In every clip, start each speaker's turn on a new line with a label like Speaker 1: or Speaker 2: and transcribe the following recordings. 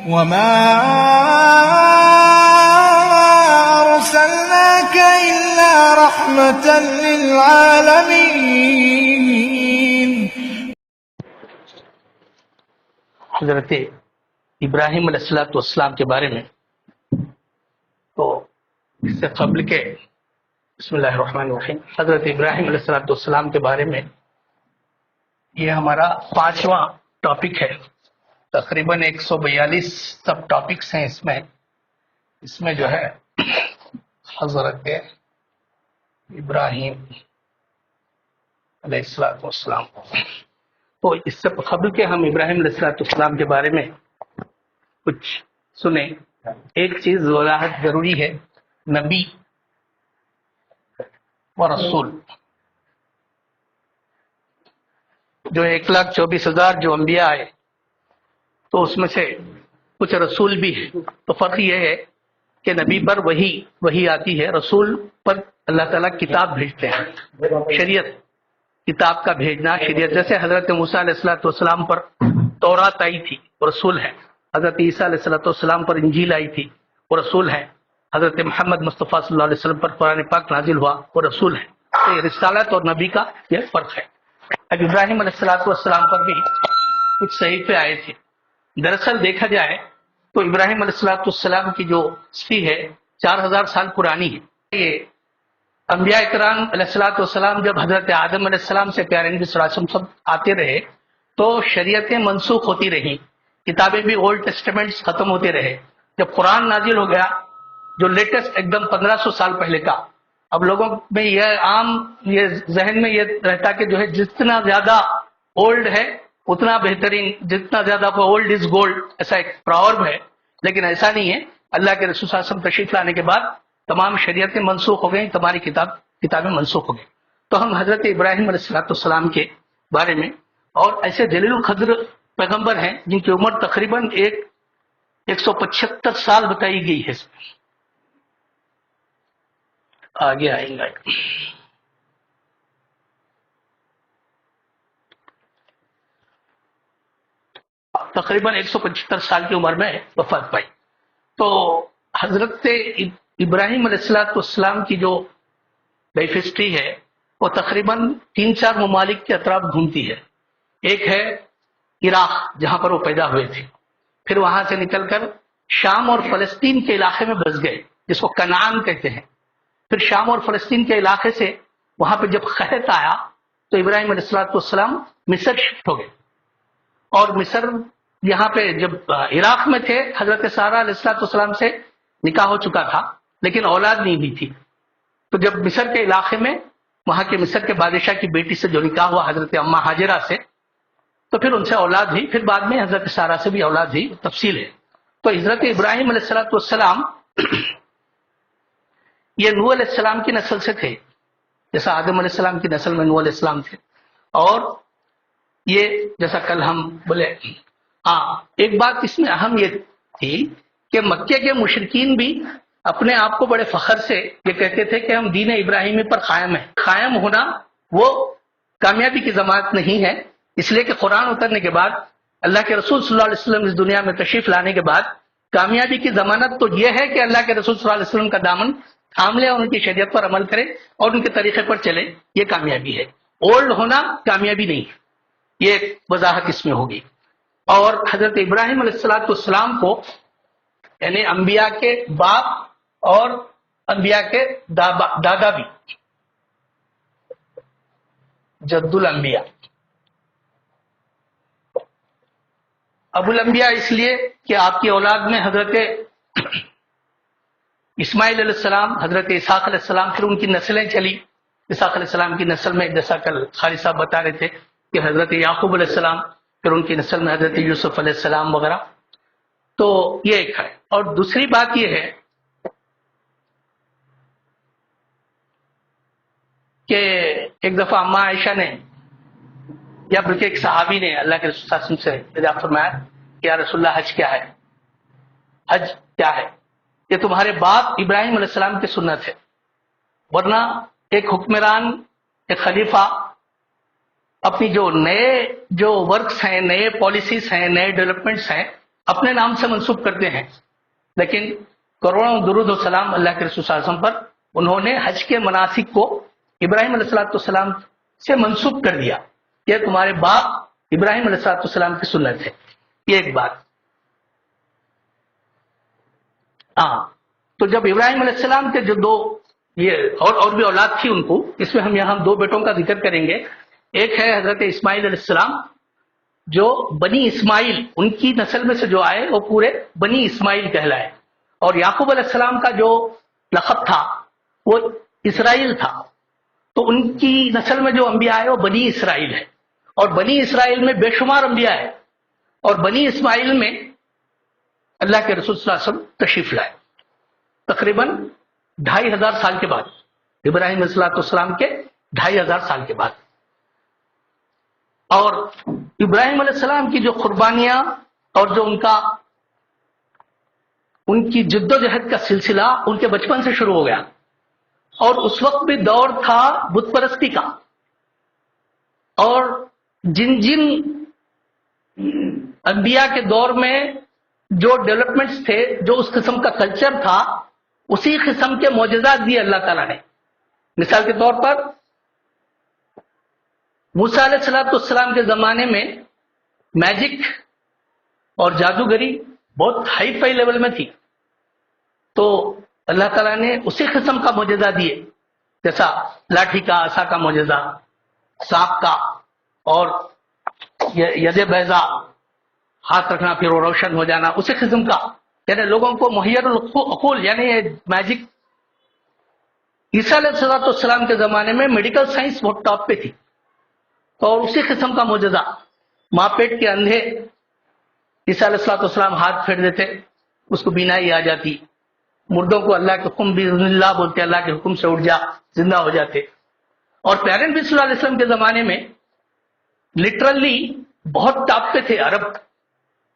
Speaker 1: وما أرسلناك إلا رحمة للعالمين.
Speaker 2: حضرت ابراہیم علیہ السلام کے بارے میں تو اس سے قبل کے بسم اللہ الرحمن الرحیم حضرت ابراہیم علیہ السلام کے بارے میں یہ ہمارا 5واں ٹاپک ہے. تقریباً 142 سب ٹاپکس ہیں اس میں جو ہے حضرت ابراہیم علیہ السلام. تو اس سے قبل کے ہم ابراہیم علیہ السلام کے بارے میں کچھ سنیں. ایک چیز وضاحت ضروری ہے، نبی و رسول جو 1,24,000 جو انبیاء آئے تو اس میں سے کچھ رسول بھی ہیں. تو فرق یہ ہے کہ نبی پر وہی آتی ہے، رسول پر اللہ تعالیٰ کتاب بھیجتے ہیں. شریعت کتاب کا بھیجنا شریعت، جیسے حضرت موسیٰ علیہ السلام پر تورات آئی تھی وہ رسول ہے، حضرت عیسیٰ علیہ السلام پر انجیل آئی تھی وہ رسول ہے، حضرت محمد مصطفیٰ صلی اللہ علیہ وسلم پر قرآن پاک نازل ہوا وہ رسول ہے. تو یہ رسالت اور نبی کا یہ فرق ہے. اب ابراہیم علیہ السلام پر بھی کچھ صحیفے آئے تھے. دراصل دیکھا جائے تو ابراہیم علیہ السلام کی جو ہسٹری ہے 4,000 سال پرانی ہے. یہ انبیاء اکرام علیہ السلام جب حضرت آدم علیہ السلام سے پیارے نبی صلی اللہ علیہ وسلم سب آتے رہے تو شریعتیں منسوخ ہوتی رہیں، کتابیں بھی اولڈ ٹیسٹمنٹس ختم ہوتے رہے. جب قرآن نازل ہو گیا جو لیٹسٹ ایک دم 1,500 سال پہلے کا، اب لوگوں میں یہ عام یہ ذہن میں یہ رہتا کہ جو ہے جتنا زیادہ اولڈ ہے اتنا بہترین، جتنا زیادہ اولڈ از گولڈ، ایسا ایک پراورب ہے. لیکن ایسا نہیں ہے. اللہ کے رسول صلی اللہ علیہ وسلم تشریف لانے کے بعد تمام شریعتیں منسوخ ہو گئیں، تمہاری کتابیں منسوخ ہو گئیں. تو ہم حضرت ابراہیم علیہ السلام کے بارے میں اور ایسے جلیل القدر پیغمبر ہیں جن کی عمر تقریباً 175 سال بتائی گئی ہے. آگے آئیں گے. تقریباً 175 سال کی عمر میں وفات پائی. تو حضرت ابراہیم علیہ السلام کی جو لائف ہسٹری ہے وہ تقریباً 3-4 ممالک کے اطراف گھومتی ہے. ایک ہے عراق جہاں پر وہ پیدا ہوئے تھے، پھر وہاں سے نکل کر شام اور فلسطین کے علاقے میں بس گئے جس کو کنعان کہتے ہیں. پھر شام اور فلسطین کے علاقے سے وہاں پہ جب قحط آیا تو ابراہیم علیہ السلام مصر شفٹ ہو گئے. اور مصر یہاں پہ جب عراق میں تھے حضرت سارہ علیہ السلام سے نکاح ہو چکا تھا لیکن اولاد نہیں ہوئی تھی. تو جب مصر کے علاقے میں وہاں کے مصر کے بادشاہ کی بیٹی سے جو نکاح ہوا حضرت اماں ہاجرہ سے، تو پھر ان سے اولاد ہوئی. پھر بعد میں حضرت سارہ سے بھی اولاد ہوئی، تفصیل ہے. تو حضرت ابراہیم علیہ السلام یہ نوح علیہ السلام کی نسل سے تھے، جیسا آدم علیہ السلام کی نسل میں نوح علیہ السلام تھے. اور یہ جیسا کل ہم بولے ایک بات اس میں اہم یہ تھی کہ مکے کے مشرکین بھی اپنے آپ کو بڑے فخر سے یہ کہتے تھے کہ ہم دین ابراہیمی پر قائم ہیں. قائم ہونا وہ کامیابی کی ضمانت نہیں ہے، اس لیے کہ قرآن اترنے کے بعد اللہ کے رسول صلی اللہ علیہ وسلم اس دنیا میں تشریف لانے کے بعد کامیابی کی ضمانت تو یہ ہے کہ اللہ کے رسول صلی اللہ علیہ وسلم کا دامن تھام لے اور ان کی شریعت پر عمل کرے اور ان کے طریقے پر چلے، یہ کامیابی ہے. اولڈ ہونا کامیابی نہیں، یہ ایک وضاحت اس میں ہوگی. اور حضرت ابراہیم علیہ السلام کو یعنی انبیاء کے باپ اور انبیاء کے دادا بھی، جد الانبیاء، ابو الانبیاء اس لیے کہ آپ کی اولاد میں حضرت اسماعیل علیہ السلام، حضرت اسحاق علیہ السلام، پھر ان کی نسلیں چلی. اسحاق علیہ السلام کی نسل میں جیسا کل خالد صاحب بتا رہے تھے کہ حضرت یعقوب علیہ السلام، پھر ان کی نسل میں حضرت یوسف علیہ السلام وغیرہ. تو یہ ایک ہے. اور دوسری بات یہ ہے کہ ایک دفعہ اماں عائشہ نے یا بلکہ ایک صحابی نے اللہ کے رسول صلی اللہ علیہ وسلم سے دریافت فرمایا کہ یا رسول اللہ حج کیا ہے؟ حج کیا ہے؟ یہ تمہارے باپ ابراہیم علیہ السلام کی سنت ہے، ورنہ ایک حکمران، ایک خلیفہ اپنی جو نئے ورکس ہیں، نئے پالیسیز ہیں، نئے ڈیولپمنٹس ہیں، اپنے نام سے منسوب کرتے ہیں، لیکن کروڑوں درود و سلام اللہ کے رسول صلی اللہ علیہ وسلم پر انہوں نے حج کے مناسک کو ابراہیم علیہ السلام سے منسوب کر دیا، یہ تمہارے باپ ابراہیم علیہ السلام کی سنت ہے۔ یہ ایک بات۔ ہاں، تو جب ابراہیم علیہ السلام کے جو دو یہ اور بھی اولاد تھی ان کو، اس میں ہم یہاں دو بیٹوں کا ذکر کریں گے۔ ایک ہے حضرت اسماعیل علیہ السلام، جو بنی اسماعیل ان کی نسل میں سے جو آئے وہ پورے بنی اسماعیل کہلائے، اور یعقوب علیہ السلام کا جو لقب تھا وہ اسرائیل تھا، تو ان کی نسل میں جو انبیاء آئے وہ بنی اسرائیل ہے، اور بنی اسرائیل میں بے شمار انبیاء ہے، اور بنی اسماعیل میں اللہ کے رسول صلی اللہ علیہ وسلم تشریف لائے تقریباً 2500 سال کے بعد، ابراہیم علیہ السلام کے 2500 سال کے بعد۔ اور ابراہیم علیہ السلام کی جو قربانیاں اور جو ان کی جد و جہد کا سلسلہ ان کے بچپن سے شروع ہو گیا، اور اس وقت بھی دور تھا بت پرستی کا، اور جن انبیاء کے دور میں جو ڈیولپمنٹس تھے، جو اس قسم کا کلچر تھا، اسی قسم کے معجزات دیے اللہ تعالیٰ نے۔ مثال کے طور پر موسیٰ علیہ السلام کے زمانے میں میجک اور جادوگری بہت ہائی فائی لیول میں تھی، تو اللہ تعالیٰ نے اسی قسم کا معجزہ دیے، جیسا لاٹھی کا، عصا کا معجزہ، سانپ کا، اور ید بیضا، ہاتھ رکھنا پھر وہ روشن ہو جانا، اسی قسم کا، یعنی لوگوں کو محیر العقول، یعنی یہ میجک۔ عیسیٰ علیہ السلام کے زمانے میں میڈیکل سائنس بہت ٹاپ پہ تھی، اور اسی قسم کا معجزہ، ماں پیٹ کے اندھے عیسیٰ علیہ السلام ہاتھ پھیر دیتے، اس کو بینائی آ جاتی، مردوں کو اللہ کے حکم بِإِذْنِ اللَّهِ بولتے، اللہ کے حکم سے اٹھ جا، زندہ ہو جاتے۔ اور پیارے نبی صلی اللہ علیہ وسلم کے زمانے میں لٹرلی بہت ٹاپ پہ تھے عرب،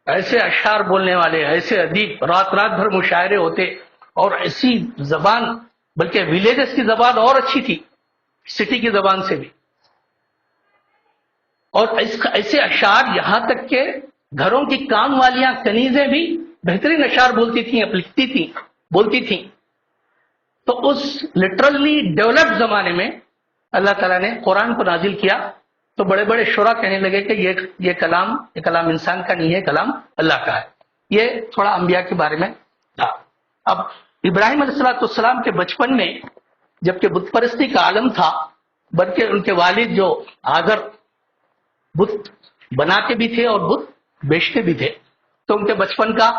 Speaker 2: ایسے اشعار بولنے والے، ایسے ادیب، رات بھر مشاعرے ہوتے، اور ایسی زبان، بلکہ ولیجز کی زبان اور اچھی تھی سٹی کی زبان سے بھی، اور ایسے اشعار یہاں تک کہ گھروں کی کام والیاں کنیزیں بھی بہترین اشعار بولتی تھیں، لکھتی تھیں، بولتی تھیں۔ تو اس لٹرلی ڈیولپڈ زمانے میں اللہ تعالیٰ نے قرآن کو نازل کیا، تو بڑے بڑے شعراء کہنے لگے کہ یہ کلام انسان کا نہیں ہے، کلام اللہ کا ہے۔ یہ تھوڑا انبیاء کے بارے میں تھا۔ اب ابراہیم علیہ السلام کے بچپن میں جبکہ بت پرستی کا عالم تھا، بلکہ ان کے والد جو آزر بت بناتے بھی تھے اور بت بیچتے بھی تھے، تو ان کے بچپن کا،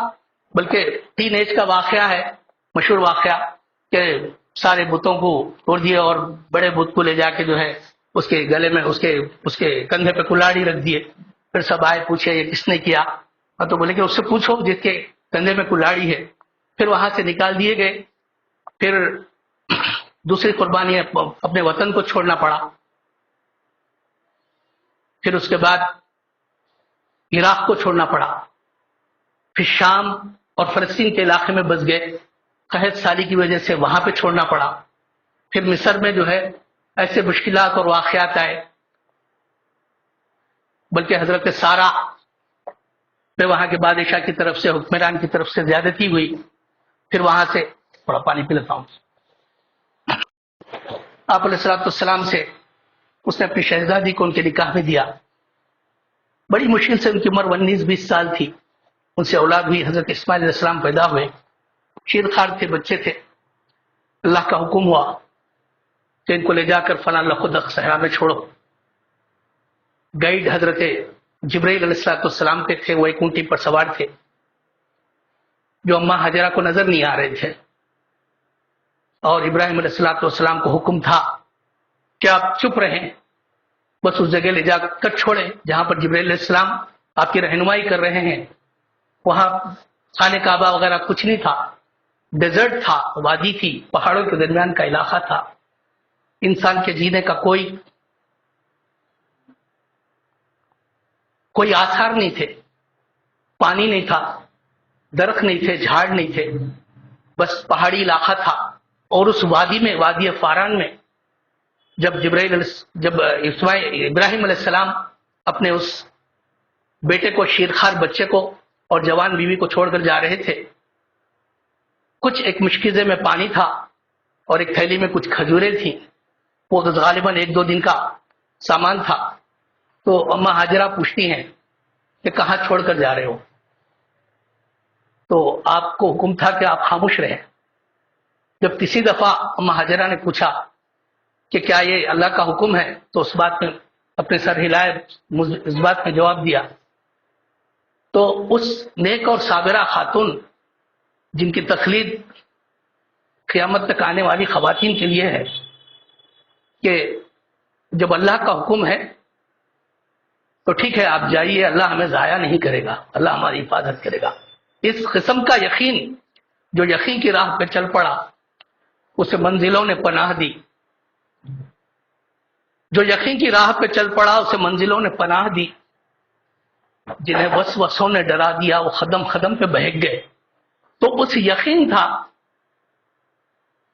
Speaker 2: بلکہ ٹین ایج کا واقعہ ہے، مشہور واقعہ، کہ سارے بتوں کو توڑ دیے اور بڑے بت کو لے جا کے جو ہے اس کے گلے میں، اس کے کندھے پہ کلاڑی رکھ دیے۔ پھر سب آئے، پوچھے یہ کس نے کیا، اور تو بولے کہ اس سے پوچھو جس کے کندھے میں کلاڑی ہے۔ پھر وہاں سے نکال دیے گئے۔ پھر دوسری قربانی اپنے وطن کو چھوڑنا پڑا۔ پھر اس کے بعد عراق کو چھوڑنا پڑا، پھر شام اور فلسطین کے علاقے میں بس گئے، قحط سالی کی وجہ سے وہاں پہ چھوڑنا پڑا۔ پھر مصر میں جو ہے ایسے مشکلات اور واقعات آئے، بلکہ حضرت سارہ پہ وہاں کے بادشاہ کی طرف سے، حکمران کی طرف سے زیادتی ہوئی۔ پھر وہاں سے تھوڑا پانی پی لیتا ہوں۔ آپ علیہ السلام سے اس نے اپنی شہزادی کو ان کے نکاح میں دیا، بڑی مشکل سے، ان کی عمر 19-20 سال تھی، ان سے اولاد ہوئی، حضرت اسماعیل علیہ السلام پیدا ہوئے، شیرخوار تھے، بچے تھے۔ اللہ کا حکم ہوا کہ ان کو لے جا کر فلاں لخدق صحرا میں چھوڑو۔ گائیڈ حضرت جبرائیل علیہ السلام کے تھے، وہ ایک اونٹی پر سوار تھے، جو اماں ہاجرہ کو نظر نہیں آ رہے تھے، اور ابراہیم علیہ السلام کو حکم تھا کہ آپ چپ رہیں، بس اس جگہ لے جا کر چھوڑیں جہاں پر جبرائیل علیہ السلام آپ کی رہنمائی کر رہے ہیں۔ وہاں خانہ کعبہ وغیرہ کچھ نہیں تھا، ڈیزرٹ تھا، وادی تھی، پہاڑوں کے درمیان کا علاقہ تھا، انسان کے جینے کا کوئی آثار نہیں تھے، پانی نہیں تھا، درخت نہیں تھے، جھاڑ نہیں تھے، بس پہاڑی علاقہ تھا۔ اور اس وادی میں، وادی فاران میں، جب ابراہیم علیہ السلام اپنے اس بیٹے کو، شیرخوار بچے کو اور جوان بیوی کو چھوڑ کر جا رہے تھے. کچھ ایک مشکیزے میں پانی تھا اور ایک تھیلی میں کچھ کھجوریں تھیں. وہ غالباً 1-2 دن کا سامان تھا. تو اماں ہاجرہ پوچھتی ہیں کہ کہاں چھوڑ کر جا رہے ہو؟ تو آپ کو حکم تھا کہ آپ خاموش رہیں. جب تیسری دفعہ اماں ہاجرہ نے پوچھا کہ کیا یہ اللہ کا حکم ہے، تو اس بات میں اپنے سر ہلائے، اس بات میں جواب دیا. تو اس نیک اور صابرہ خاتون جن کی تخلید قیامت تک آنے والی خواتین کے لیے ہے کہ جب اللہ کا حکم ہے تو ٹھیک ہے آپ جائیے، اللہ ہمیں ضائع نہیں کرے گا، اللہ ہماری حفاظت کرے گا. اس قسم کا یقین جو یقین کی راہ پہ چل پڑا اسے منزلوں نے پناہ دی. جو یقین کی راہ پہ چل پڑا اسے منزلوں نے پناہ دی. جنہیں وسوسوں نے ڈرا دیا وہ قدم قدم پہ بہک گئے. تو اس یقین تھا.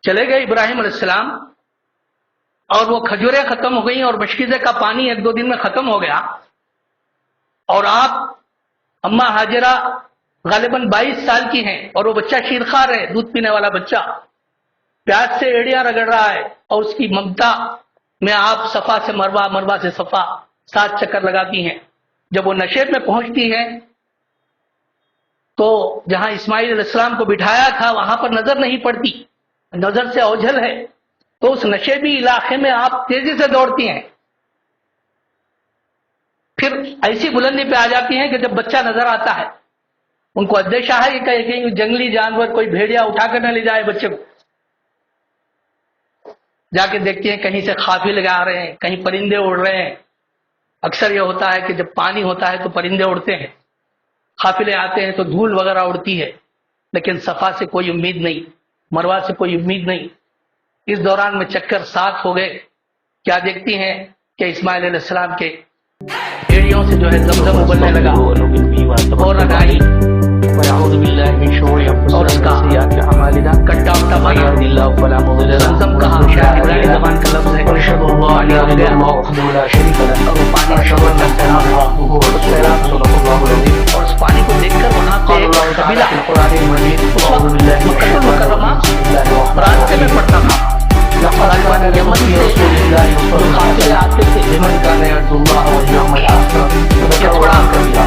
Speaker 2: چلے گئے ابراہیم علیہ السلام اور وہ کھجوریں ختم ہو گئیں اور مشکیزے کا پانی 1-2 دن میں ختم ہو گیا. اور آپ اماں ہاجرہ غالباً 22 سال کی ہیں اور وہ بچہ شیرخوار ہے، دودھ پینے والا بچہ پیاس سے ایڑیاں رگڑ رہا ہے اور اس کی ممتا میں آپ صفا سے مروہ، مروہ سے صفا 7 چکر لگاتی ہیں. جب وہ نشیب میں پہنچتی ہے تو جہاں اسماعیل علیہ السلام کو بٹھایا تھا وہاں پر نظر نہیں پڑتی، نظر سے اوجھل ہے. تو اس نشیبی علاقے میں آپ تیزی سے دوڑتی ہیں. پھر ایسی بلندی پہ آ جاتی ہیں کہ جب بچہ نظر آتا ہے ان کو اندیشہ ہے کہ کہیں جنگلی جانور کوئی بھیڑیا اٹھا کر نہ لے جائے بچے کو. جا کے دیکھتے ہیں کہیں سے قافلے آ رہے ہیں، کہیں پرندے اڑ رہے ہیں. اکثر یہ ہوتا ہے کہ جب پانی ہوتا ہے تو پرندے اڑتے ہیں، قافلے آتے ہیں تو دھول وغیرہ اڑتی ہے. لیکن صفا سے کوئی امید نہیں، مروہ سے کوئی امید نہیں. اس دوران میں چکر 7 ہو گئے. کیا دیکھتی ہیں کہ اسماعیل علیہ السلام کے ایڑیوں سے جو ہے زمزم ابلنے لگا اور آئی اور اس کا کٹا وٹا بنا. زمزم کہا شاید عبرانی زبان کا لفظ ہے اور وہ پانی اور اس پانی کو دیکھ کر وہاں پہ ایک قبیلہ مکہ المکرمہ راستے میں پڑتا تھا. یمن سے قافلے آتے تھے. یہ تھوڑا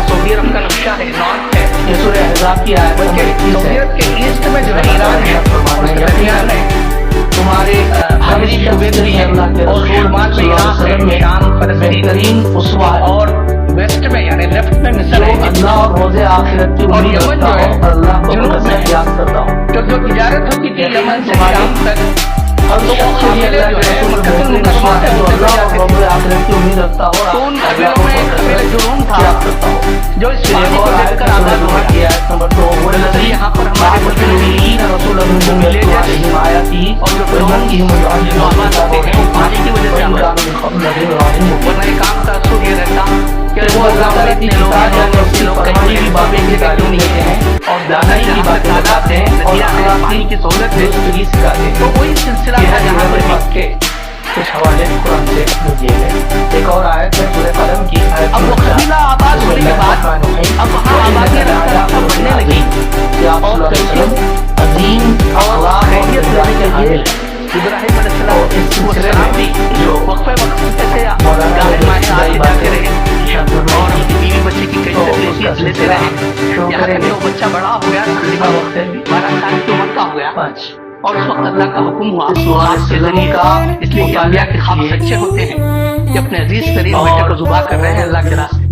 Speaker 2: سعودی عرب کا نقشہ ہے، نارتھ ہے. یہ سورہ احزاب کی آیت ہے. سعودی عرب کے ایسٹ میں جو ہے ایران ہے، اس کے درمیان ہے تمہارے حبشی کویت بھی ہے اور شمال میں عراق ہے، شام فلسطین اور ویسٹ میں یعنی لیفٹ میں مصر ہے.
Speaker 3: اللہ اور روز آخرت کی
Speaker 2: اور یمن جو ہے جنوب میں
Speaker 3: یاد کرتا ہوں.
Speaker 2: جو تجارت ہوتی تھی یمن سے شام تک اور تو وہ قافلے جو ہے مکہ المکرمہ سے ہوتے جاتے تھے. تو ان قبیلوں میں قبیلہ جرہم تھا جو اس پانی کو دیکھ کر آباد ہوا. یہاں پر ہمارے ملک میں لے جاتی اور جو جرہم کی آباد ہوتے ہیں وہ پانی کی وجہ سے آباد. ورنہ ایک عام تاثر یہ رہتا کہ وہ اللہ والے اتنے لوگ ہیں لوگ کہیں بھی بابے کی جگہ کیوں نہیں ہیں اور دانائی کی باتیں بتاتے ہیں اور پانی کی سہولت ہے سکھاتے ہیں. تو وہی سلسلہ ہے جہاں پر کے
Speaker 3: کچھ حوالے قرآن سے دیے گئے. ایک اور آیت ہے سورہ قلم کی آیت.
Speaker 2: اب وہ قبیلہ آباد ہونے کے بعد اب وہاں آبادی بڑھنے لگی اور
Speaker 3: عظیم
Speaker 2: اور خیریت لینے کے لیے ابراہیم علیہ السلام بھی جو وقفے وقفے سے گاہے ماہے آگے جاتے رہے اور بیوی بچے کی کئی تکلیف لیتے رہے. یہاں تک کہ وہ بچہ بڑا ہو گیا، تقریباً 12 سال کی عمر کا ہو گیا اور اس وقت اللہ کا حکم ہوا خواب کے ذریعے کا. اس لیے کہ انبیاء کے خواب سچے ہوتے ہیں کہ اپنے عزیز ترین بیٹے کو ذبح کر رہے ہیں اللہ کے راستے.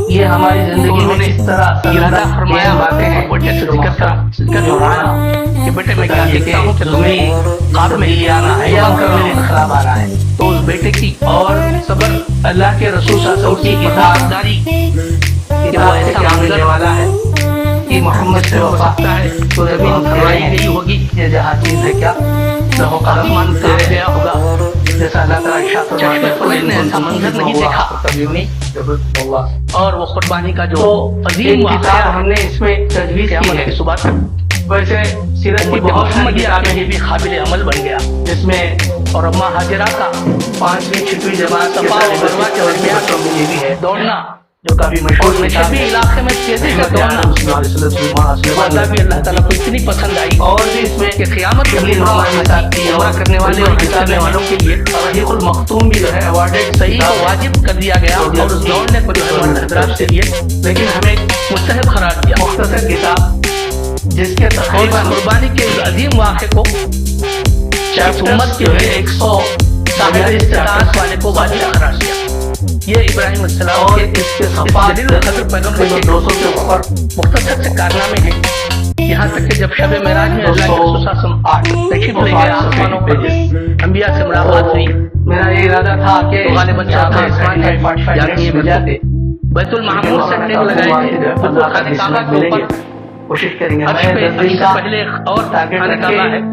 Speaker 3: یہ ہماری زندگی میں اس طرح
Speaker 2: ارادہ فرمایا باتیں ہیں بیٹے سے ذکر دہرانا کہ بیٹے میں کیا دیکھتا ہوں کہ تمہیں خواب میں یہ آنا ہے یا میرے خراب آ رہا ہے. تو اس بیٹے کی اور صبر اللہ کے رسول صلی اللہ علیہ وسلم کی اطاعت داری کہ وہ ایسا مانگنے والا ہے کہ محمد سے وفاقتا ہے تو زمین فرمائی گئی ہوگی.
Speaker 3: یہ جہاں چیز ہے کیا
Speaker 2: لہو آسمان کا گیا ہوگا
Speaker 3: جیسا اللہ تعالیٰ
Speaker 2: چشمے فروغ نے ایسا منظر نہیں دیکھا. اور وہ قربانی کا جو عظیم واقعہ
Speaker 3: ہم نے اس میں تجویز کی ہے.
Speaker 2: صبح تک ویسے سیرت کی بہت ساری کتابیں یہ بھی قابل عمل بن گیا جس میں اور اماں ہاجرہ کا 5ویں 6ویں جماعت صفا اور مروہ کے درمیان یہ بھی ہے دوڑنا
Speaker 3: جو کافی
Speaker 2: اور
Speaker 3: مشہور کتاب
Speaker 2: مشرقی
Speaker 3: ہے
Speaker 2: علاقے میں تیزی سے دوڑنا وعدہ بھی اللہ تعالیٰ کو اتنی پسند آئی
Speaker 3: اور بھی اس میں
Speaker 2: کہ قیامت کے
Speaker 3: کتنی
Speaker 2: دن
Speaker 3: نمائش کے ساتھ کی
Speaker 2: عمرہ کرنے والے اور حج کرنے والوں کے لیے
Speaker 3: رحیق المختوم بھی جو ہے ایوارڈڈ
Speaker 2: صحیح کو واجب کر دیا گیا اور اس دوڑنے کو جو ہے وہ حضرات کے لیے
Speaker 3: لیکن ہمیں
Speaker 2: مستحب قرار دیا
Speaker 3: مختصر کتاب جس کے
Speaker 2: اور اس
Speaker 3: تقریباً
Speaker 2: قربانی کے اس عظیم واقعے کو اس امت کے
Speaker 3: جو ہے
Speaker 2: لیے
Speaker 3: 100
Speaker 2: صاحب استطاعت والے کو واجب قرار دیا. یہ ابراہیم علیہ السلام
Speaker 3: اور
Speaker 2: کے
Speaker 3: اس کے
Speaker 2: اس
Speaker 3: صفحات
Speaker 2: جلیل القدر پیغمبر کے
Speaker 3: 200 کے اوپر
Speaker 2: مختصر سے کارنامے ہیں. یہاں تک کہ جب شب معراج میں اللہ کے رسول صلی اللہ علیہ وسلم تشریف لے گئے آسمانوں پر انبیاء سے ملاقات ہوئی
Speaker 3: میرا یہ ارادہ تھا کہ
Speaker 2: تو غالباً چاہتا آسمان ہے جاتی ہے
Speaker 3: جاتے
Speaker 2: بیت المعمور سے ٹیک لگائے تھے بالکل خانہ کعبہ کے اوپر
Speaker 3: کوشش کریں گے
Speaker 2: عرش پہ عرش سے پہلے اور خانہ کعبہ ہے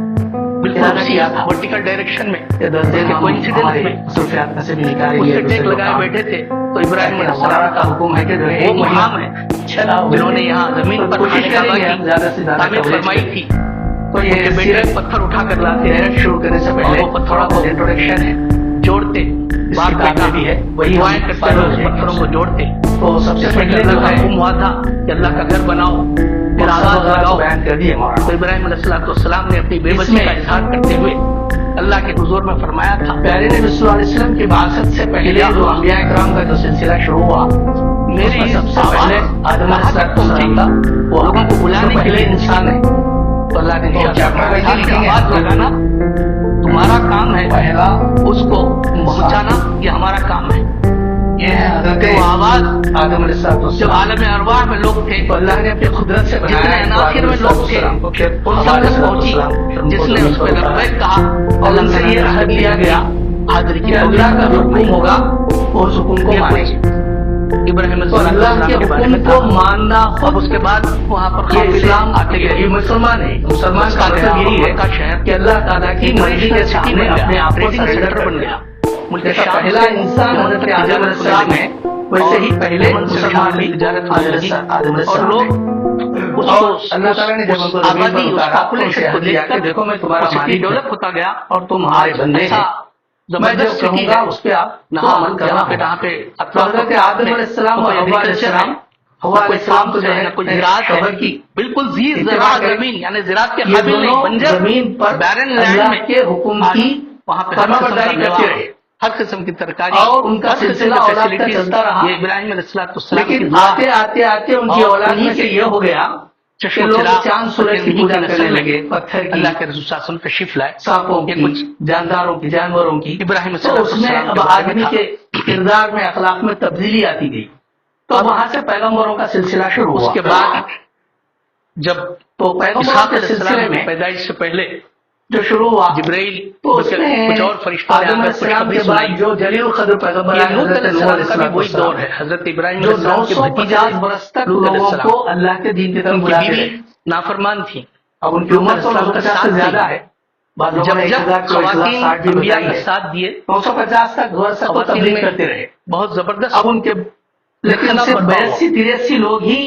Speaker 2: بالکل اسی
Speaker 3: کیا تھا
Speaker 2: ورٹیکل ڈائریکشن میں
Speaker 3: کہ 10 دن
Speaker 2: کوئی انسیڈنٹ میں
Speaker 3: صوفیات میں سے بھی نکالیں
Speaker 2: اس
Speaker 3: گے
Speaker 2: سے ٹیک لگائے بیٹھے تھے تو ابراہیم علیہ السلام
Speaker 3: کا حکم ہے کہ جو
Speaker 2: وہ مقام ہے جنہوں نے یہاں زمین پر
Speaker 3: کوشش
Speaker 2: خانہ
Speaker 3: کریں
Speaker 2: کعبہ
Speaker 3: گے زیادہ سے
Speaker 2: کی
Speaker 3: زیادہ
Speaker 2: تعمیر فرمائی تھی.
Speaker 3: تو
Speaker 2: ان کے
Speaker 3: یہ
Speaker 2: بیٹے پتھر اٹھا کر لاتے ہیں
Speaker 3: ڈائریکٹ شروع کرنے سے
Speaker 2: اور
Speaker 3: پہلے
Speaker 2: وہ پتھروں کو
Speaker 3: انٹروڈکشن ہے
Speaker 2: جوڑتے
Speaker 3: بات
Speaker 2: بیٹا
Speaker 3: بھی ہے وہی
Speaker 2: دعائیں کرتے ہیں اس پتھروں کو جوڑتے.
Speaker 3: تو سب سے پہلے
Speaker 2: اللہ
Speaker 3: جو
Speaker 2: کا
Speaker 3: ہے
Speaker 2: حکم ہوا تھا کہ اللہ کا گھر بناؤ پھر آواز لگاؤ.
Speaker 3: بیان کر دیے
Speaker 2: تو ابراہیم علیہ السلام نے اپنی بے بسی کا اظہار کرتے ہوئے اللہ کے حضور میں فرمایا تھا
Speaker 3: پیارے نبی صلی اللہ علیہ وسلم کی بعثت سے پہلے جو انبیاء کرام کا جو سلسلہ شروع ہوا
Speaker 2: میری
Speaker 3: سب سے پہلے آدم علیہ السلام کا
Speaker 2: وہ لوگوں کو بلانے کے لیے
Speaker 3: انسان ہے
Speaker 2: تو اللہ نے آواز لگانا تمہارا کام ہے
Speaker 3: پہلا
Speaker 2: اس کو پہنچانا یہ ہمارا کام ہے.
Speaker 3: یہ ہے حضرت
Speaker 2: وہ آواز
Speaker 3: آدم علیہ السلام
Speaker 2: جب عالم ارواح میں لوگ تھے
Speaker 3: تو اللہ نے اپنی قدرت سے
Speaker 2: جتنے عناصر میں لوگ تھے ان سب تک پہنچی جس نے اس پہ لبیک کہا
Speaker 3: اور ان سے یہ عہد لیا گیا
Speaker 2: حاضر
Speaker 3: کہ
Speaker 2: کی
Speaker 3: اللہ کا جو حکم ہوگا وہ اس حکم کو مانے
Speaker 2: ابراہیم
Speaker 3: تو اللہ کے حکم کو ماننا
Speaker 2: اب اس کے بعد وہاں پر
Speaker 3: یہ اسلام آتے گئے یہ مسلمان ہے مسلمان کا مطلب یہی ہے
Speaker 2: کا شہر
Speaker 3: کہ اللہ تعالیٰ کی مرضی کے سامنے اپنے آپ کو
Speaker 2: سینٹر بن گیا. ملک
Speaker 3: جیسا
Speaker 2: شام
Speaker 3: پہلا انسان حضرت آدم علیہ السلام ہے ویسے ہی پہلے مسلمان بھی
Speaker 2: تجارت
Speaker 3: آدم علیہ
Speaker 2: اور
Speaker 3: السلام
Speaker 2: لوگ
Speaker 3: ہے.
Speaker 2: اس
Speaker 3: اور
Speaker 2: کو
Speaker 3: اللہ تعالیٰ نے جب ان کو زمین پر
Speaker 2: آبادی اس
Speaker 3: اتارا تو
Speaker 2: پاپولیشن
Speaker 3: اسے
Speaker 2: کو
Speaker 3: حد دیا
Speaker 2: دیکھ
Speaker 3: کہ
Speaker 2: کر
Speaker 3: دیکھو میں تمہارا
Speaker 2: سٹی
Speaker 3: مالک
Speaker 2: ڈیولپ
Speaker 3: ہوں
Speaker 2: ہوتا گیا
Speaker 3: اور تم ہمارے بندے
Speaker 2: ایسا
Speaker 3: ہیں میں جو
Speaker 2: زبردست
Speaker 3: کہوں
Speaker 2: سٹی
Speaker 3: گا
Speaker 2: ہے
Speaker 3: اس پہ آپ
Speaker 2: نہاں
Speaker 3: عمل کرنا
Speaker 2: جہاں پہ
Speaker 3: تو حضرت آدم علیہ السلام اور حوا علیہ السلام حوا علیہ السلام تو جو ہے
Speaker 2: کوئی زراعت
Speaker 3: شوہر
Speaker 2: ہے
Speaker 3: کی
Speaker 2: بالکل زیر
Speaker 3: اتباع
Speaker 2: زراعت
Speaker 3: کریں.
Speaker 2: زمین یعنی زراعت کے
Speaker 3: یہ
Speaker 2: قابل نہیں
Speaker 3: دونوں
Speaker 2: بنجر
Speaker 3: زمین پر
Speaker 2: بیرن لینڈ
Speaker 3: اللہ
Speaker 2: میں
Speaker 3: کے حکم کی
Speaker 2: وہاں پہ
Speaker 3: فرما برداری کرتے رہے
Speaker 2: ہر قسم کی ترکاری
Speaker 3: اور ان کا سلسلہ اولاد کا چلتا رہا.
Speaker 2: یہ ابراہیم علیہ السلام کی
Speaker 3: لیکن
Speaker 2: دعا
Speaker 3: آتے آتے آتے ان کی
Speaker 2: اور
Speaker 3: اولاد میں سے یہ ہو گیا کہ لوگ چاند سورج کی پوجا کرنے لگے پتھر کی
Speaker 2: اللہ کے رسول صلی اللہ علیہ وسلم تشریف لائے
Speaker 3: سانپوں
Speaker 2: یہ
Speaker 3: کی
Speaker 2: کچھ
Speaker 3: جانداروں کی جانوروں کی
Speaker 2: ابراہیم
Speaker 3: تو اس میں اب آدمی کے کردار میں اخلاق میں تبدیلی آتی گئی تو وہاں سے پیغمبروں کا سلسلہ شروع ہوا.
Speaker 2: اس کے بعد جب
Speaker 3: تو پیغمبروں
Speaker 2: اسحاق
Speaker 3: کے
Speaker 2: علیہ
Speaker 3: سلسلے
Speaker 2: السلام
Speaker 3: میں
Speaker 2: کی پیدائش سے پہلے
Speaker 3: جو شروع ہوا
Speaker 2: جبرائیل
Speaker 3: تو اس میں
Speaker 2: کچھ اور فرشتوں نے
Speaker 3: آدم علیہ
Speaker 2: آ کر کچھ
Speaker 3: السلام
Speaker 2: خبریں
Speaker 3: کے
Speaker 2: سنائی.
Speaker 3: بعد جو جلیل القدر پیغمبر
Speaker 2: یہ
Speaker 3: آئے
Speaker 2: نوح
Speaker 3: حضرت
Speaker 2: علیہ
Speaker 3: نوح
Speaker 2: السلام کا بھی وہی دور
Speaker 3: السلام
Speaker 2: ہے. حضرت ابراہیم
Speaker 3: جو
Speaker 2: علیہ السلام کے
Speaker 3: 950 برس تک
Speaker 2: لوط علیہ
Speaker 3: لوگوں
Speaker 2: السلام
Speaker 3: کو اللہ کے دین کی طرف
Speaker 2: ان کی
Speaker 3: بلاتے
Speaker 2: بیوی
Speaker 3: رہے.
Speaker 2: نافرمان تھی.
Speaker 3: اب ان کی عمر تو 950 سے زیادہ ہے. بعض لوگوں
Speaker 2: جب
Speaker 3: نے
Speaker 2: جب
Speaker 3: 1060
Speaker 2: خواتین
Speaker 3: بھی
Speaker 2: انبیاء
Speaker 3: بتائی
Speaker 2: کا
Speaker 3: ہے.
Speaker 2: ساتھ دیے
Speaker 3: 950 تک گھر سے
Speaker 2: خواتین
Speaker 3: تبلیغ
Speaker 2: میں
Speaker 3: کرتے رہے.
Speaker 2: بہت زبردست
Speaker 3: اب ان کے لیکن صرف 82-83 لوگ ہی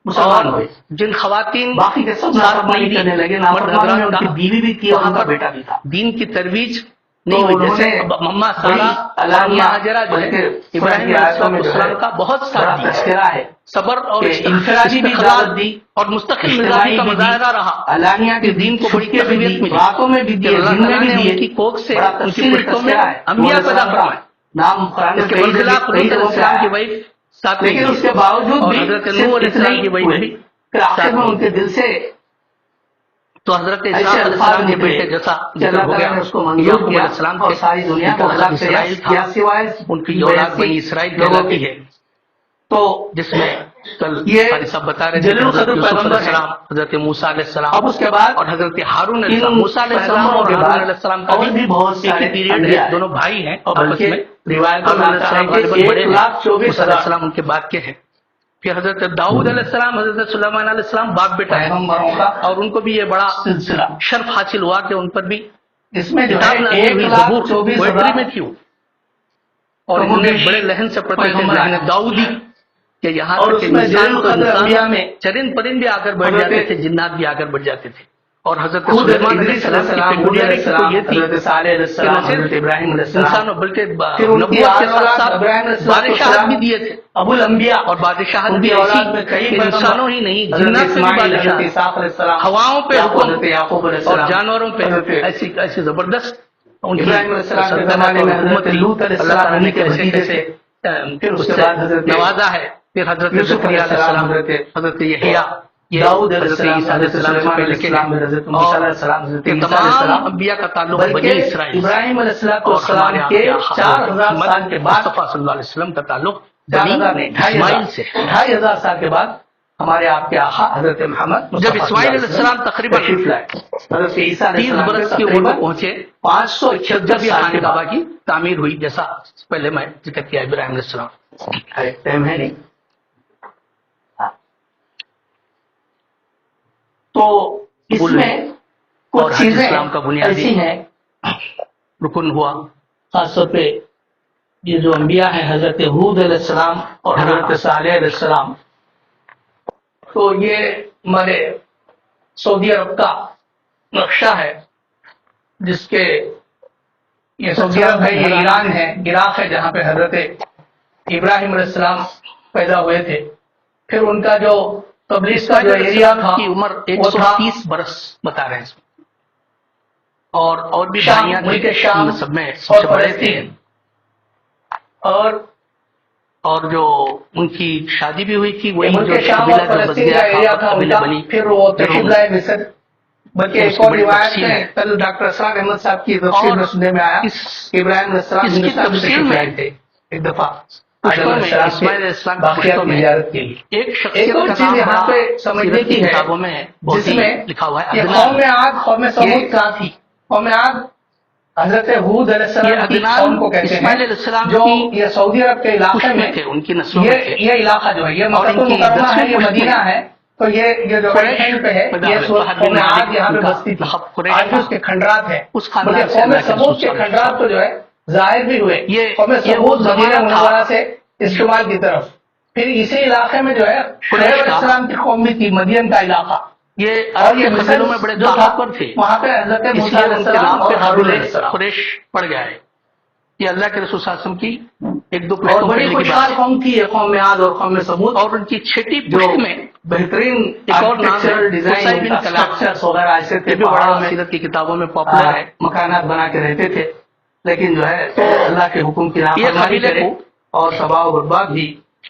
Speaker 3: مسلمان ہوئے.
Speaker 2: جن خواتین
Speaker 3: باقی کے سب
Speaker 2: ساتھ
Speaker 3: نافرمانی
Speaker 2: نہیں
Speaker 3: کرنے لگے. نافرمانی میں ان کی بیوی بھی تھی اور ان کا بیٹا بھی تھا.
Speaker 2: دین کی ترویج
Speaker 3: تو
Speaker 2: نہیں ہوئی.
Speaker 3: انہوں
Speaker 2: جیسے
Speaker 3: نے
Speaker 2: مما سارا
Speaker 3: علانیہ
Speaker 2: ہاجرہ جو ہے ابراہیم علیہ السلام کا بہت
Speaker 3: بڑا
Speaker 2: ساتھ دیا.
Speaker 3: تذکرہ ہے
Speaker 2: صبر اور
Speaker 3: کہ انفرادی بھی دعوت دی
Speaker 2: اور مستقل
Speaker 3: اجتماعی
Speaker 2: مزاجی کا
Speaker 3: بھی دی.
Speaker 2: مظاہرہ رہا.
Speaker 3: علانیہ
Speaker 2: کہ دین کو بڑی
Speaker 3: چھپکے بھی
Speaker 2: تقویت
Speaker 3: دی،
Speaker 2: ملی.
Speaker 3: راتوں میں بھی
Speaker 2: کہ
Speaker 3: دیے،
Speaker 2: اللہ
Speaker 3: دن میں
Speaker 2: تعالیٰ
Speaker 3: بھی
Speaker 2: نے
Speaker 3: دیے.
Speaker 2: ان کی کوکھ سے
Speaker 3: بڑا
Speaker 2: ان کی
Speaker 3: تفصیلی
Speaker 2: پشتوں میں
Speaker 3: تذکرہ ہے.
Speaker 2: انبیاء پیدا فرمائے.
Speaker 3: نام قرآن
Speaker 2: اس
Speaker 3: میں
Speaker 2: کے
Speaker 3: کئی
Speaker 2: برخلاف
Speaker 3: جگہ کئی
Speaker 2: حضرت
Speaker 3: جگہوں پہ
Speaker 2: السلام کی
Speaker 3: آیا.
Speaker 2: وائف ساتھ
Speaker 3: لیکن
Speaker 2: نہیں
Speaker 3: اس کے باوجود
Speaker 2: اور
Speaker 3: بھی
Speaker 2: حضرت
Speaker 3: صرف
Speaker 2: نوح علیہ
Speaker 3: اتنا
Speaker 2: السلام کی وائف
Speaker 3: ہوئے
Speaker 2: بھی
Speaker 3: کہ آخر میں ان کے دل سے
Speaker 2: تو حضرت
Speaker 3: ایسے
Speaker 2: اسحاق علیہ
Speaker 3: الفاظ
Speaker 2: السلام کے
Speaker 3: نکلے
Speaker 2: بیٹے جیسا
Speaker 3: کہ
Speaker 2: ذکر
Speaker 3: اللہ
Speaker 2: ہو
Speaker 3: تعالیٰ
Speaker 2: گیا
Speaker 3: نے اس کو منظور
Speaker 2: یعقوب
Speaker 3: کیا
Speaker 2: علیہ السلام
Speaker 3: اور
Speaker 2: تھے
Speaker 3: ساری دنیا
Speaker 2: ان
Speaker 3: کو
Speaker 2: کا
Speaker 3: اللہ
Speaker 2: بنی
Speaker 3: سے
Speaker 2: اسرائیل تھا.
Speaker 3: یا سوائے
Speaker 2: ان کی اولاد بنی اسرائیل
Speaker 3: لوگوں
Speaker 2: کہلاتی
Speaker 3: کی.
Speaker 2: ہے.
Speaker 3: تو
Speaker 2: جس میں کل
Speaker 3: یہ
Speaker 2: ہمارے سب بتا رہے تھے
Speaker 3: جلیل
Speaker 2: حضرت
Speaker 3: القدر
Speaker 2: یوسف علیہ
Speaker 3: پیغمبر ہے.
Speaker 2: السلام حضرت موسیٰ علیہ السلام
Speaker 3: اب اس کے بعد
Speaker 2: اور حضرت ہارون علیہ السلام.
Speaker 3: ان
Speaker 2: موسیٰ علیہ السلام اور
Speaker 3: پیغمبروں کے
Speaker 2: ہارون
Speaker 3: بعد
Speaker 2: علیہ السلام کا
Speaker 3: اور بھی بہت
Speaker 2: ایک
Speaker 3: سارے
Speaker 2: ہی پیریڈ
Speaker 3: انبیاء
Speaker 2: ہے.
Speaker 3: ہیں.
Speaker 2: دونوں بھائی ہیں
Speaker 3: اور
Speaker 2: آپس
Speaker 3: بلکہ
Speaker 2: میں.
Speaker 3: روایتوں
Speaker 2: ہارون
Speaker 3: میں
Speaker 2: علیہ
Speaker 3: آتا ہے
Speaker 2: السلام
Speaker 3: کہ
Speaker 2: غالباً بڑے ہیں.
Speaker 3: 1,24,000
Speaker 2: موسیٰ علیہ السلام ان کے بعد کے ہیں. پھر حضرت داؤد علیہ السلام حضرت سلیمان علیہ السلام باپ بیٹا ہے
Speaker 3: پیغمبروں کا
Speaker 2: اور ان کو بھی یہ بڑا
Speaker 3: سلسلہ.
Speaker 2: شرف حاصل ہوا کہ ان پر بھی
Speaker 3: اس میں جو
Speaker 2: کتاب نازل ہوئی.
Speaker 3: ہے
Speaker 2: زبور
Speaker 3: 1,24,000
Speaker 2: پوئٹری میں تھی وہ. اور انہوں نے بڑے لہن سے پڑھتے تھے لہن داؤدی کہ یہاں
Speaker 3: اور
Speaker 2: تک
Speaker 3: اس
Speaker 2: کہ
Speaker 3: میں
Speaker 2: انسان
Speaker 3: جلیل
Speaker 2: تو
Speaker 3: القدر انبیاء
Speaker 2: انسان
Speaker 3: میں
Speaker 2: چرند پرند بھی آ کر بیٹھ جاتے تھے, جنات بھی آ کر بیٹھ جاتے تھے. اور حضرت
Speaker 3: خود
Speaker 2: سلیمان علیہ
Speaker 3: ادریس علیہ
Speaker 2: السلام کی
Speaker 3: السلام، حود علیہ
Speaker 2: peculiarity تو
Speaker 3: السلام،
Speaker 2: یہ تھی
Speaker 3: حضرت صالح علیہ
Speaker 2: کہ
Speaker 3: السلام،
Speaker 2: نہ صرف
Speaker 3: حضرت ابراہیم علیہ السلام،
Speaker 2: انسانوں بلکہ
Speaker 3: پھر ان کی
Speaker 2: نبوت کے
Speaker 3: آل
Speaker 2: ساتھ
Speaker 3: اولاد
Speaker 2: ساتھ
Speaker 3: ابراہیم علیہ
Speaker 2: بادشاہت بھی
Speaker 3: السلام
Speaker 2: دیے تھے،
Speaker 3: ابو الانبیاء،
Speaker 2: اور بادشاہت
Speaker 3: ان
Speaker 2: بھی
Speaker 3: کی
Speaker 2: ایسی
Speaker 3: اولاد میں کئی
Speaker 2: کہ
Speaker 3: پیغمبر،
Speaker 2: انسانوں ہی نہیں
Speaker 3: حضرت
Speaker 2: جنات سے بھی
Speaker 3: اسماعیل، حضرت
Speaker 2: بادشاہ،
Speaker 3: اسحاق علیہ السلام،
Speaker 2: ہواؤں پہ
Speaker 3: حضرت
Speaker 2: حکم
Speaker 3: یعقوب علیہ
Speaker 2: اور
Speaker 3: السلام،
Speaker 2: جانوروں پہ
Speaker 3: حضرت
Speaker 2: ایسی ایسی زبردست ان کی
Speaker 3: ابراہیم علیہ السلام کے
Speaker 2: سلطنت
Speaker 3: زمانے
Speaker 2: اور
Speaker 3: میں
Speaker 2: حکومت
Speaker 3: حضرت
Speaker 2: تھی،
Speaker 3: لوط علیہ
Speaker 2: اللہ
Speaker 3: السلام
Speaker 2: تعالیٰ نے
Speaker 3: انہی کے
Speaker 2: کیسے
Speaker 3: بھتیجے
Speaker 2: کیسے
Speaker 3: تھے، پھر اس
Speaker 2: اس
Speaker 3: کے
Speaker 2: سے
Speaker 3: بعد حضرت
Speaker 2: نوازا ہے، پھر حضرت
Speaker 3: یوسف علیہ
Speaker 2: زکریا علیہ
Speaker 3: السلام،
Speaker 2: السلام، حضرت یحییٰ، یہ
Speaker 3: داؤد علیہ
Speaker 2: حضرت
Speaker 3: السلام،
Speaker 2: عیسیٰ علیہ
Speaker 3: حضرت
Speaker 2: السلام سے
Speaker 3: سلیمان علیہ
Speaker 2: پہلے کے
Speaker 3: السلام،
Speaker 2: ہیں،
Speaker 3: حضرت موسیٰ
Speaker 2: اور
Speaker 3: علیہ السلام، حضرت
Speaker 2: یہ
Speaker 3: عیسیٰ علیہ
Speaker 2: تمام
Speaker 3: السلام،
Speaker 2: انبیاء کا تعلق بنی
Speaker 3: بلکہ
Speaker 2: اسرائیل سے،
Speaker 3: ابراہیم علیہ
Speaker 2: اور
Speaker 3: السلام
Speaker 2: ہمارے آپ
Speaker 3: کے
Speaker 2: کے آقا
Speaker 3: 4000 سال کے بعد،
Speaker 2: مصطفیٰ صلی اللہ علیہ وسلم کا تعلق
Speaker 3: 4000 نہیں،
Speaker 2: بنی اسماعیل سے ہے۔
Speaker 3: 2500 سال کے بعد ہمارے آپ کے آقا حضرت محمد
Speaker 2: جب
Speaker 3: مصطفیٰ
Speaker 2: اسماعیل
Speaker 3: صلی
Speaker 2: علیہ
Speaker 3: اللہ
Speaker 2: السلام تقریباً
Speaker 3: تشریف لائے، حضرت عیسیٰ علیہ
Speaker 2: 30
Speaker 3: السلام
Speaker 2: برس کی عمر
Speaker 3: تقریباً
Speaker 2: کو پہنچے،
Speaker 3: 571
Speaker 2: جب یہ
Speaker 3: سال
Speaker 2: خانہ
Speaker 3: کے
Speaker 2: کعبہ
Speaker 3: بعد،
Speaker 2: کی تعمیر ہوئی، جیسا پہلے میں ذکر کیا ابراہیم علیہ السلام۔
Speaker 3: ٹائم ہے نہیں، تو اس میں
Speaker 2: اور
Speaker 3: کچھ
Speaker 2: حج
Speaker 3: چیزیں
Speaker 2: اسلام کا بنیادی
Speaker 3: ایسی ہیں،
Speaker 2: رکن ہوا،
Speaker 3: خاص طور پہ یہ جو انبیاء ہیں، حضرت حود علیہ السلام اور حضرت صالح علیہ السلام، تو یہ ہمارے سعودی عرب کا نقشہ ہے، جس کے یہ سعودی عرب ہے، یہ ایران ہے، عراق ہے، جہاں پہ حضرت ابراہیم علیہ السلام پیدا ہوئے تھے۔ پھر ان کا جو تبلیغ کا جو ایریا تھا
Speaker 2: کی عمر
Speaker 3: وہ تھا
Speaker 2: 130 برس بتا رہے ہیں اس میں، اور بھی
Speaker 3: شام،
Speaker 2: بھائیاں
Speaker 3: ملک
Speaker 2: تھے
Speaker 3: شام
Speaker 2: سب میں سب
Speaker 3: اور
Speaker 2: سے بڑے تھے،
Speaker 3: فلسطین، اور
Speaker 2: اور جو ان کی شادی بھی ہوئی تھی وہی
Speaker 3: ملک
Speaker 2: جو
Speaker 3: شام اور
Speaker 2: قبیلہ جو بس
Speaker 3: فلسطین کا
Speaker 2: گیا
Speaker 3: ایریا
Speaker 2: تھا
Speaker 3: تھا ان
Speaker 2: قبیلہ
Speaker 3: کا،
Speaker 2: بنی،
Speaker 3: پھر وہ تشریف
Speaker 2: پھر
Speaker 3: لائے مصر، بلکہ
Speaker 2: اس
Speaker 3: ایک
Speaker 2: کی
Speaker 3: اور
Speaker 2: بڑی
Speaker 3: روایت
Speaker 2: تفصیل
Speaker 3: میں
Speaker 2: ہے۔
Speaker 3: کل ڈاکٹر اسرار احمد صاحب کی تفصیل
Speaker 2: اور
Speaker 3: میں سننے میں آیا کہ ابراہیم علیہ السلام
Speaker 2: اس کی
Speaker 3: ہندوستان میں
Speaker 2: تفصیل
Speaker 3: تشریف
Speaker 2: میں
Speaker 3: لائے تھے ایک دفعہ
Speaker 2: پشتوں
Speaker 3: آدم
Speaker 2: میں
Speaker 3: علیہ السلام
Speaker 2: اسماعیل علیہ
Speaker 3: کے
Speaker 2: السلام کی
Speaker 3: باقیات
Speaker 2: پشتوں
Speaker 3: کی
Speaker 2: میں
Speaker 3: زیارت کے لیے۔
Speaker 2: ایک
Speaker 3: ایک
Speaker 2: شخصیت
Speaker 3: اور
Speaker 2: کا
Speaker 3: چیز
Speaker 2: نام
Speaker 3: یہاں
Speaker 2: بڑا
Speaker 3: پہ سمجھنے
Speaker 2: سیرت
Speaker 3: کی ہے،
Speaker 2: کتابوں میں بہت
Speaker 3: جس
Speaker 2: ہی
Speaker 3: میں
Speaker 2: لکھا ہوا ہے،
Speaker 3: یہ
Speaker 2: عدنان۔
Speaker 3: قوم عاد، قوم سمود کہاں تھی؟ قوم عاد حضرت حود علیہ
Speaker 2: یہ
Speaker 3: السلام کی
Speaker 2: عدنان
Speaker 3: قوم کو کہتے ہیں،
Speaker 2: اسماعیل علیہ السلام
Speaker 3: جو
Speaker 2: کی
Speaker 3: یہ سعودی عرب کے علاقے
Speaker 2: پشت
Speaker 3: میں
Speaker 2: میں تھے، ان کی نسلوں میں تھے،
Speaker 3: یہ علاقہ جو ہے یہ
Speaker 2: اور
Speaker 3: مکہ
Speaker 2: ان کی
Speaker 3: المکرمہ ہے،
Speaker 2: 10ویں
Speaker 3: یہ
Speaker 2: پشت میں
Speaker 3: مدینہ ہے، تو یہ جو رائٹ ہینڈ پہ ہے یہ قوم عاد یہاں پہ بستی تھی، آج بھی اس کے کھنڈرات ہیں،
Speaker 2: اس خاندان
Speaker 3: بلکہ
Speaker 2: سے
Speaker 3: قوم
Speaker 2: اللہ کے
Speaker 3: سمود
Speaker 2: رسول
Speaker 3: کے
Speaker 2: صلی اللہ علیہ
Speaker 3: کھنڈرات
Speaker 2: وسلم۔
Speaker 3: تو جو ہے ظاہر بھی ہوئے قوم
Speaker 2: یہ وہ
Speaker 3: سمود مدینہ
Speaker 2: زمانہ تھا
Speaker 3: منورہ سے استعمال کی طرف، پھر اسی علاقے میں جو ہے شعیب علیہ السلام کی قوم بھی تھی، مدین کا علاقہ،
Speaker 2: یہ
Speaker 3: اور
Speaker 2: عرب
Speaker 3: یہ
Speaker 2: کے
Speaker 3: مصر
Speaker 2: قبیلوں میں بڑے
Speaker 3: جو تھا
Speaker 2: طاقتور تھے،
Speaker 3: وہاں پہ حضرت
Speaker 2: اس
Speaker 3: موسیٰ
Speaker 2: لیے
Speaker 3: علیہ
Speaker 2: ان کے
Speaker 3: السلام
Speaker 2: نام
Speaker 3: اور
Speaker 2: پہ
Speaker 3: ہارون علیہ
Speaker 2: قبیلہ
Speaker 3: السلام،
Speaker 2: قریش پڑ گیا ہے۔ یہ اللہ کے رسول صلی اللہ علیہ وسلم کی ایک دو
Speaker 3: اور
Speaker 2: پشتوں
Speaker 3: بڑی
Speaker 2: پہلے کی
Speaker 3: خوشحال
Speaker 2: بات ہے،
Speaker 3: قوم تھی یہ قوم عاد اور قوم سمود،
Speaker 2: اور ان کی چھٹی
Speaker 3: جو
Speaker 2: پشت میں
Speaker 3: بہترین
Speaker 2: ایک اور نام ہے
Speaker 3: آرکیٹیکچرل ڈیزائن،
Speaker 2: قصی بن کلاب،
Speaker 3: اسٹرکچرز وغیرہ ایسے تھے،
Speaker 2: یہ بھی بڑا
Speaker 3: پہاڑوں میں
Speaker 2: سیرت کی کتابوں میں پاپولر ہے۔
Speaker 3: مکانات بنا کے رہتے تھے، لیکن جو ہے
Speaker 2: تو
Speaker 3: اللہ کے حکم کی
Speaker 2: یہ
Speaker 3: نافرمانی
Speaker 2: قبیلے
Speaker 3: کرے
Speaker 2: کو
Speaker 3: اور تباہ و برباد بھی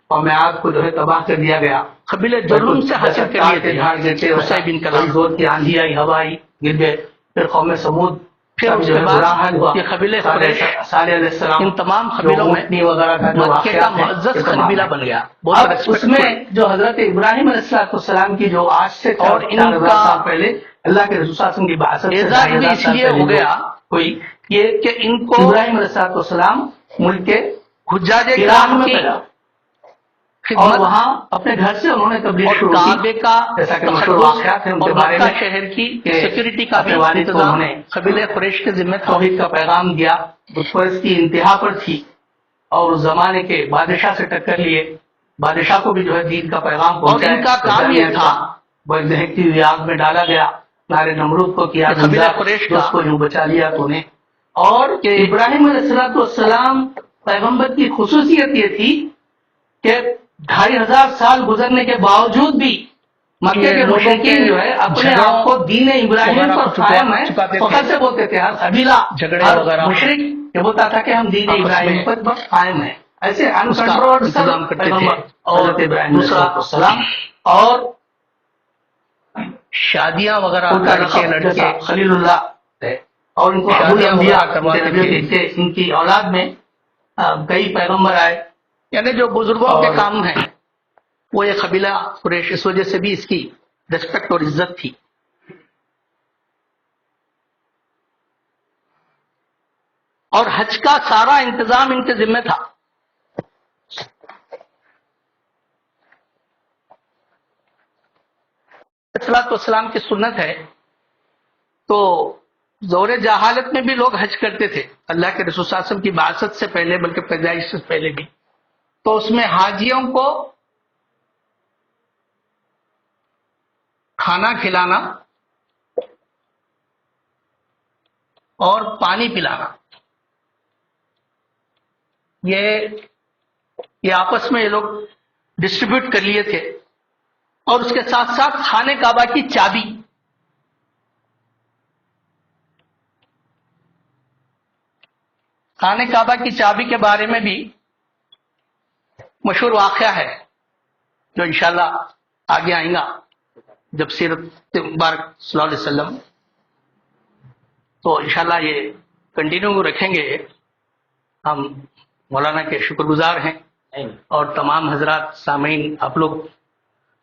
Speaker 3: قوم عاد کو جو ہے تباہ کر دیا گیا،
Speaker 2: قبیلے جرم سے حاصل کر لیے تھے،
Speaker 3: جھاڑ گرتے،
Speaker 2: قصی بن کلاب،
Speaker 3: زور کی آندھی آئی، ہوا آئی، گر گئے، پھر قوم سمود
Speaker 2: پھر اس
Speaker 3: جو
Speaker 2: کے
Speaker 3: ہے برا حال ہوا،
Speaker 2: بعد یہ قبیلے قریش
Speaker 3: صالح علیہ السلام
Speaker 2: ان تمام
Speaker 3: جو
Speaker 2: قبیلوں میں
Speaker 3: اونٹنی وغیرہ کا جو
Speaker 2: مکے کا
Speaker 3: واقعات ہیں،
Speaker 2: معزز
Speaker 3: یہ تمام
Speaker 2: قبیلہ
Speaker 3: ہیں۔
Speaker 2: بن گیا، بہت
Speaker 3: اب اس
Speaker 2: ریسپیکٹفل۔
Speaker 3: میں جو حضرت ابراہیم علیہ السلام کی جو آج سے
Speaker 2: اور ان
Speaker 3: 4000
Speaker 2: کا
Speaker 3: سال پہلے اللہ کے رسول صلی اللہ علیہ وسلم کی بعثت سے
Speaker 2: اعزاز
Speaker 3: 2500
Speaker 2: بھی اس
Speaker 3: سال
Speaker 2: لیے
Speaker 3: پہلے
Speaker 2: ہو گیا
Speaker 3: ہوئی،
Speaker 2: یہ کہ ان کو
Speaker 3: ابراہیم علیہ السلام ملک کے
Speaker 2: حجاج
Speaker 3: عراق
Speaker 2: کرام
Speaker 3: میں
Speaker 2: کی
Speaker 3: پیدا، اور
Speaker 2: خدمت
Speaker 3: وہاں اپنے گھر سے انہوں نے تبلیغ
Speaker 2: اور
Speaker 3: شروع
Speaker 2: کعبے
Speaker 3: کی،
Speaker 2: کا
Speaker 3: جیسا کہ مشہور
Speaker 2: تقدس
Speaker 3: واقعات ہیں ان
Speaker 2: اور
Speaker 3: کے بارے
Speaker 2: مکہ
Speaker 3: میں
Speaker 2: شہر کی
Speaker 3: کہ
Speaker 2: سیکورٹی کا بھی
Speaker 3: اپنے والد کو
Speaker 2: انتظام
Speaker 3: انہوں نے
Speaker 2: قبیلہ قریش کے ذمہ تھا۔
Speaker 3: توحید کا پیغام دیا، بت پرست کی انتہا پر تھی، اور اس زمانے کے بادشاہ سے ٹکر لیے، بادشاہ کو بھی جو ہے دین کا پیغام
Speaker 2: اور
Speaker 3: پہنچایا،
Speaker 2: ان کا کام یہ تھا،
Speaker 3: دہکتی ہوئی آگ میں ڈالا گیا، نارے نمرود کو کیا
Speaker 2: یہ قبیلہ قریش کا
Speaker 3: اس کو یوں بچا لیا تو نے، اور
Speaker 2: کہ
Speaker 3: ابراہیم علیہ السلام پیغمبر کی خصوصیت یہ تھی کہ 2500 سال گزرنے کے باوجود بھی مکے کے مشرکین جو ہے اپنے آپ کو دین ابراہیم پر قائم ہے، فخر سے بولتے تھے، ہر قبیلہ ہر مشرک یہ بولتا تھا کہ ہم دین ابراہیم پر قائم ہیں، ایسے
Speaker 2: انتظام کرتے تھے۔
Speaker 3: پیغمبر حضرت ابراہیم علیہ السلام، اور
Speaker 2: شادیاں وغیرہ
Speaker 3: ان کا
Speaker 2: لڑکے لڑکے
Speaker 3: خلیل اللہ ہے، اور ان کو ابو
Speaker 2: شادیاں
Speaker 3: الانبیاء
Speaker 2: وغیرہ کرواتے تھے۔
Speaker 3: ان کی اولاد میں کئی پیغمبر آئے،
Speaker 2: یعنی جو بزرگوں کے
Speaker 3: اور
Speaker 2: کام ہیں وہ یہ قبیلہ قریش، اس وجہ سے بھی اس کی ریسپیکٹ اور عزت تھی۔ اور حج کا سارا انتظام ان کے ذمہ تھا۔ والسلام کی سنت ہے تو زور جہالت میں بھی لوگ حج کرتے تھے، اللہ کے رسول صلی اللہ علیہ وسلم کی بعثت سے پہلے، بلکہ پیدائش سے پہلے بھی، تو اس میں حاجیوں کو کھانا کھلانا اور پانی پلانا، یہ آپس میں یہ لوگ ڈسٹریبیوٹ کر لیے تھے، اور اس کے ساتھ ساتھ خانہ کعبہ کی چابی، خانہ کعبہ کی چابی کے بارے میں بھی مشہور واقعہ ہے جو انشاءاللہ آگے آئیں گا جب سیرت مبارک صلی اللہ علیہ وسلم، تو انشاءاللہ یہ کنٹینیو رکھیں گے۔ ہم مولانا کے شکر گزار ہیں، اور تمام حضرات سامعین آپ لوگ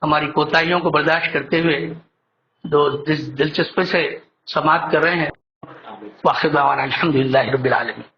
Speaker 2: ہماری کوتاہیوں کو برداشت کرتے ہوئے جو دلچسپی سے سماعت کر رہے ہیں۔ واخر دعوانا الحمدللہ رب العالمین۔